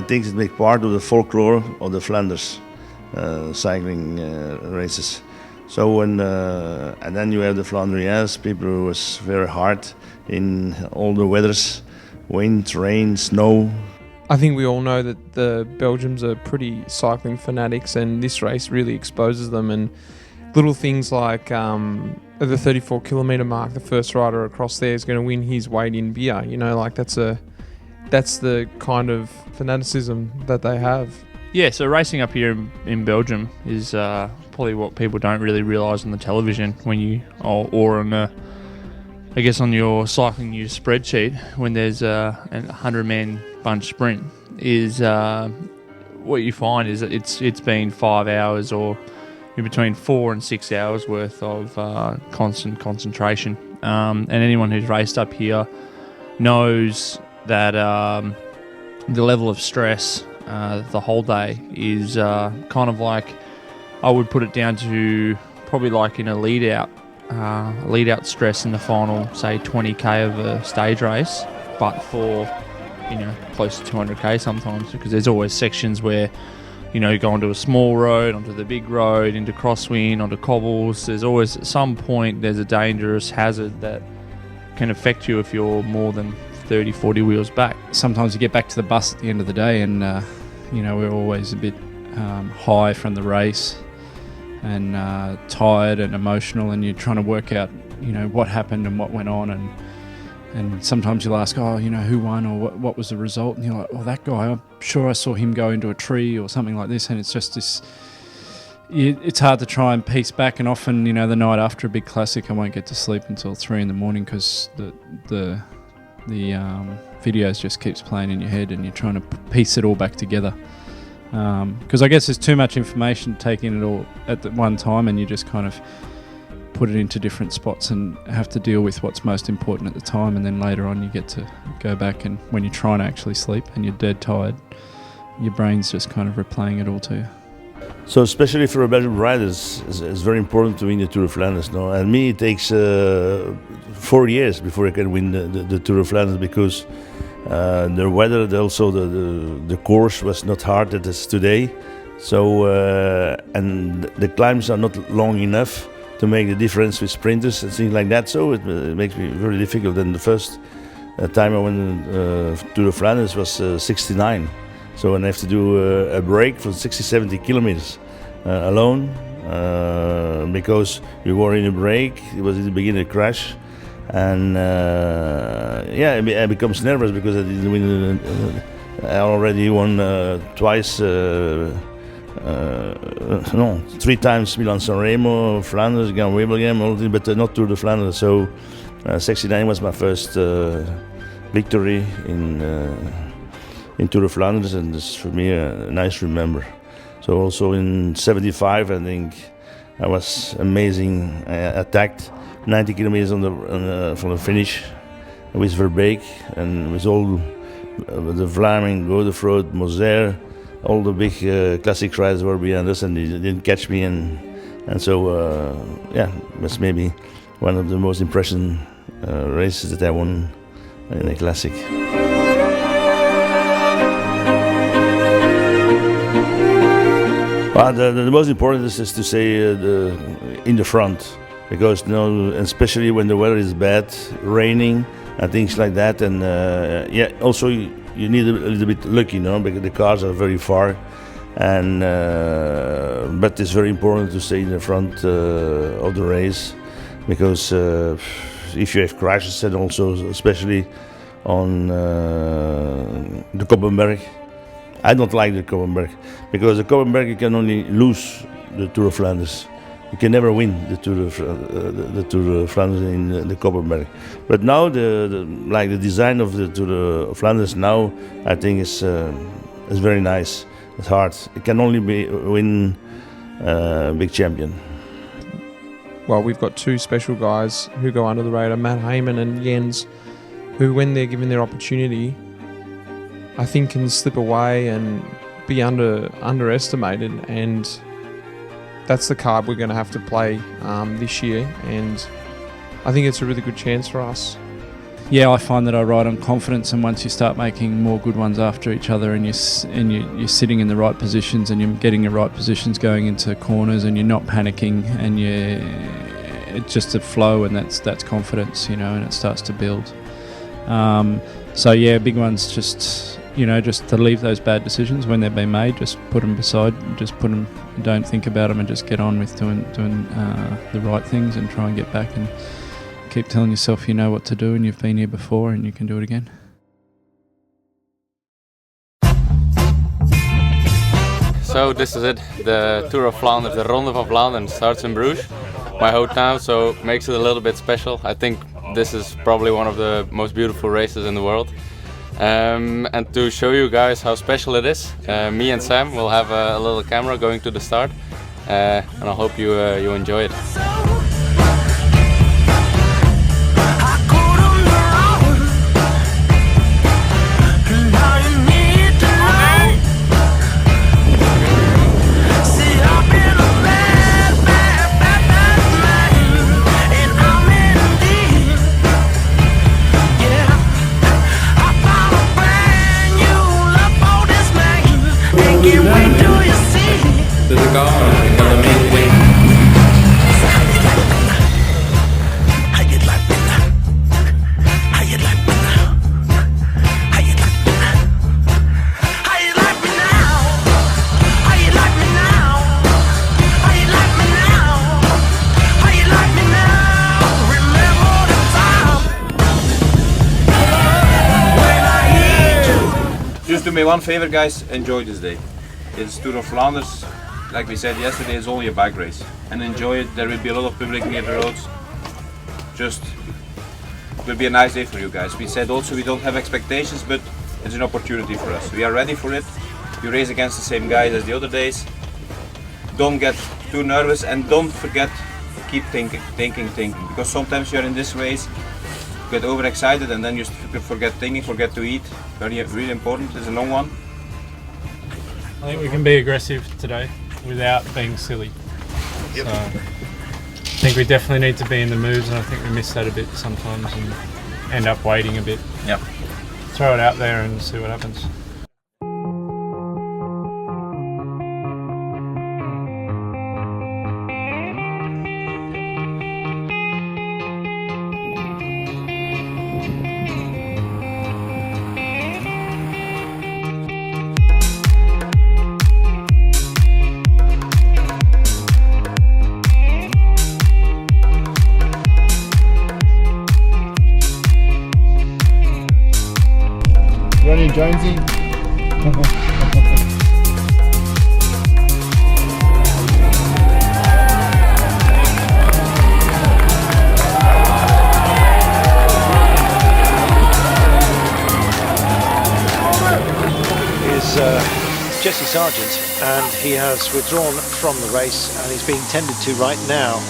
think it makes part of the folklore of the Flanders cycling races. So when and then you have the Flandrians, people who was very hard in all the weathers, wind, rain, snow. I think we all know that the Belgians are pretty cycling fanatics, and this race really exposes them. And little things like at the 34 kilometre mark, the first rider across there is going to win his weight in beer. You know, like that's the kind of fanaticism that they have. Yeah, so racing up here in Belgium is probably what people don't really realise on the television when you or on I guess on your cycling news spreadsheet when there's a 100-man bunch sprint is what you find is that it's been 5 hours or in between 4 and 6 hours worth of constant concentration. And anyone who's raced up here knows that the level of stress the whole day is kind of like, I would put it down to probably like in a lead out stress in the final, say 20k of a stage race, but for close to 200k sometimes, because there's always sections where you go onto a small road, onto the big road, into crosswind, onto cobbles. There's always at some point there's a dangerous hazard that can affect you if you're more than 30, 40 wheels back. Sometimes you get back to the bus at the end of the day and we're always a bit high from the race and tired and emotional, and you're trying to work out what happened and what went on, and sometimes you'll ask, who won or what was the result, and you're like, that guy, I'm sure I saw him go into a tree or something like this, and it's just this. It's hard to try and piece back, and often the night after a big classic I won't get to sleep until 3 a.m. because the videos just keeps playing in your head and you're trying to piece it all back together. Because I guess there's too much information taking it all at the one time, and you just kind of put it into different spots and have to deal with what's most important at the time, and then later on you get to go back, and when you're trying to actually sleep and you're dead tired, your brain's just kind of replaying it all to you. So especially for a Belgian riders, it's very important to win the Tour of Flanders. No? And me, it takes 4 years before I can win the Tour of Flanders, because the weather, also the course was not hard as it is today. So and the climbs are not long enough to make the difference with sprinters and things like that. So it makes me very difficult. And the first time I went Tour of Flanders was 69. So I have to do a break for 60-70 kilometers alone because we were in a break. It was in the beginning of a crash, and I becomes nervous because I didn't win. I already won twice. 3 times Milan-San Remo, Flanders, Wevelgem, all this, but not Tour de Flanders. So 69 was my first victory in Tour de Flanders, and it's for me a nice remember. So also in 75, I think I was amazing. I attacked 90 kilometers from the finish with Verbeek and with all the Vlaming, Godefroot, Moser, all the big classic riders were behind us, and they didn't catch me, and so it was maybe one of the most impressive races that I won in a classic. Well, the most important is to say in the front, because especially when the weather is bad, raining and things like that, and also you need a little bit lucky, because the cars are very far, and but it's very important to stay in the front of the race, because if you have crashes, and also especially on the Koppenberg. I don't like the Koppenberg, because the Koppenberg you can only lose the Tour of Flanders. You can never win the Tour of Flanders in the Koppenberg. But now the design of the Tour of Flanders now, I think is very nice. It's hard. It can only win big champion. Well, we've got 2 special guys who go under the radar, Matt Hayman and Jens, who, when they're given their opportunity, I think can slip away and be underestimated, and that's the card we're going to have to play this year, and I think it's a really good chance for us. yeah, I find that I ride on confidence, and once you start making more good ones after each other, and you're sitting in the right positions, and you're getting your right positions going into corners, and you're not panicking, and it's just a flow, and that's confidence, and it starts to build. So yeah, big ones, just to leave those bad decisions when they've been made, just put them beside, don't think about them, and just get on with doing the right things, and try and get back and keep telling yourself you know what to do, and you've been here before, and you can do it again. So this is it, the Tour of Flanders, the Ronde Van Vlaanderen starts in Bruges, my hometown, so makes it a little bit special. I think this is probably one of the most beautiful races in the world. And to show you guys how special it is, me and Sam will have a little camera going to the start, and I hope you enjoy it. Just do me one favor, guys, enjoy this day. It's Tour of Flanders, like we said yesterday, it's only a bike race. And enjoy it, there will be a lot of public near the roads. Just, it will be a nice day for you guys. We said also we don't have expectations, but it's an opportunity for us. We are ready for it. You race against the same guys as the other days. Don't get too nervous, and don't forget, keep thinking. Because sometimes you're in this race, get overexcited, and then you forget thinking, forget to eat. Really important, it's a long one. I think we can be aggressive today without being silly. Yep. So I think we definitely need to be in the moves, and I think we miss that a bit sometimes and end up waiting a bit. Yep. Throw it out there and see what happens. Jonesy. Is Jesse Sargent, and he has withdrawn from the race, and he's being tended to right now.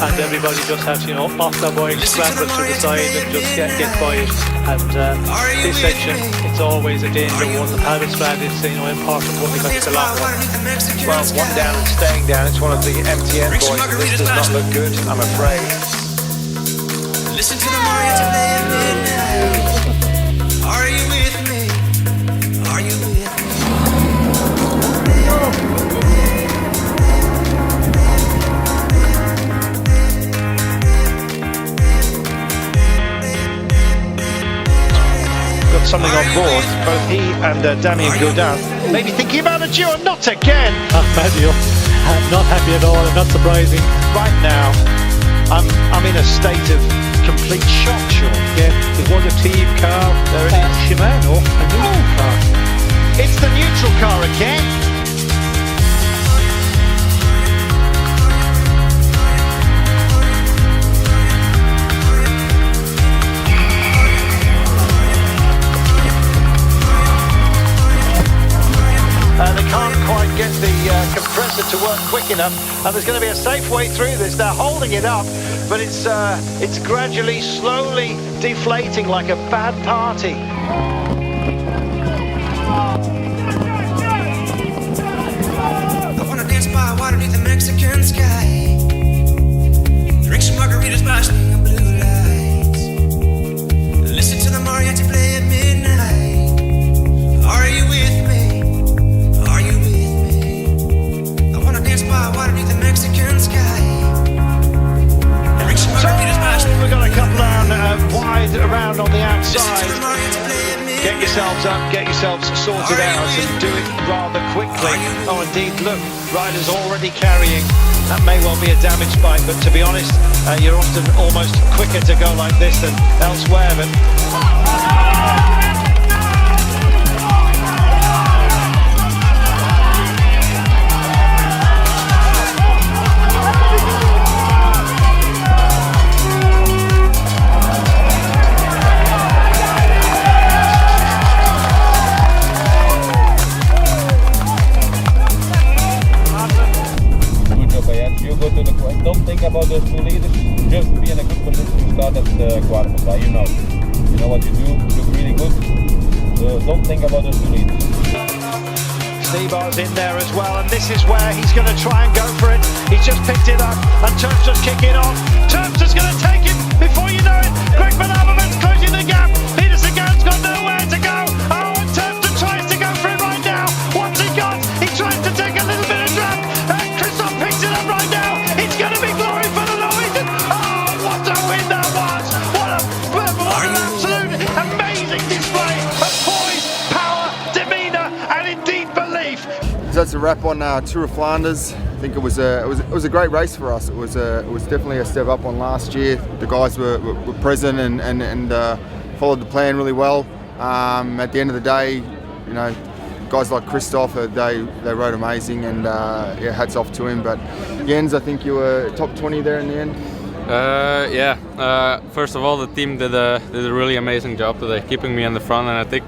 And everybody just has, off their bike, scramble to the side and just get by it. And this section, it's always a danger one. The paddle strand is, important one because it's a long one. Well, one down and staying down. It's one of the MTN boys, and this does not look good, I'm afraid. Listen to the Mario today. Are you with me? Are you with me? Something on board, both he and Damien Gaudin maybe thinking about a duo, not again! Mathew, not happy at all, and not surprising. Right now, I'm in a state of complete shock, Sean. Yeah, it was a team car, there it is, Shimano, a neutral car. It's the neutral car again! They can't quite get the compressor to work quick quick enough, and there's going to be a safe way through this. They're holding it up, but it's gradually, slowly deflating like a bad party. I wanna dance by water beneath the Mexican sky. Drink some margaritas by swing of blue lights. Listen to the mariachi play at midnight. Are you with me? Are you with me? I wanna dance by water beneath the Mexican sky. Drink some margaritas by swing. We've got a couple down wide around on the outside. Get yourselves up, get yourselves sorted out and do it rather quickly. Oh indeed, look, riders already carrying. That may well be a damage spike, but to be honest, you're often almost quicker to go like this than elsewhere. But don't think about those two leaders, just be in a good position to start at the quarterfinal. You know what you do, look really good, so don't think about those two leaders. Stebar's in there as well, and this is where he's going to try and go for it. He's just picked it up, and Terpster's kicking off. Terpster's going to take it before you know it. Greg Van Avermaet's closing the gap. Peterson Gaan's got nowhere to go. Oh, and Terpster tries to go for it right now. What's he got? He tries to take a little bit of draft. Christoph picks it up right now. It's going to be glory for the Norwegian. Oh, what a win that was! What an absolute amazing display of poise, power, demeanour, and indeed belief. So that's a wrap on Tour of Flanders. I think it was a great race for us. It was definitely a step up on last year. The guys were present and followed the plan really well. At the end of the day, you know, guys like Christoph, they rode amazing, and yeah, hats off to him. But Jens, I think you were top 20 there in the end. First of all, the team did a really amazing job today, keeping me in the front, and I think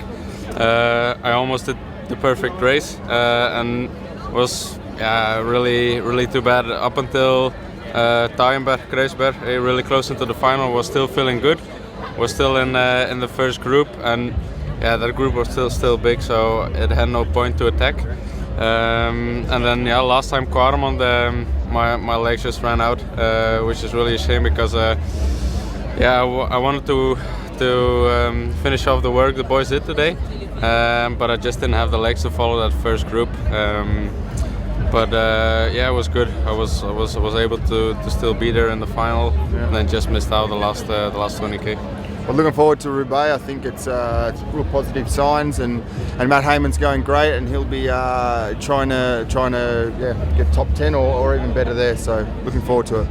I almost did the perfect race, and was really too bad up until Taaienberg, Kruisberg, really close into the final. Was still feeling good, was still in the first group, and yeah, that group was still big, so it had no point to attack. And then last time Quaremont, my legs just ran out, which is really a shame because I wanted to finish off the work the boys did today, but I just didn't have the legs to follow that first group. But it was good. I was able to still be there in the final, and then just missed out the last 20k. Well, looking forward to Roubaix. I think it's real positive signs, and Matt Hayman's going great, and he'll be trying to get top 10 or even better there. So looking forward to it.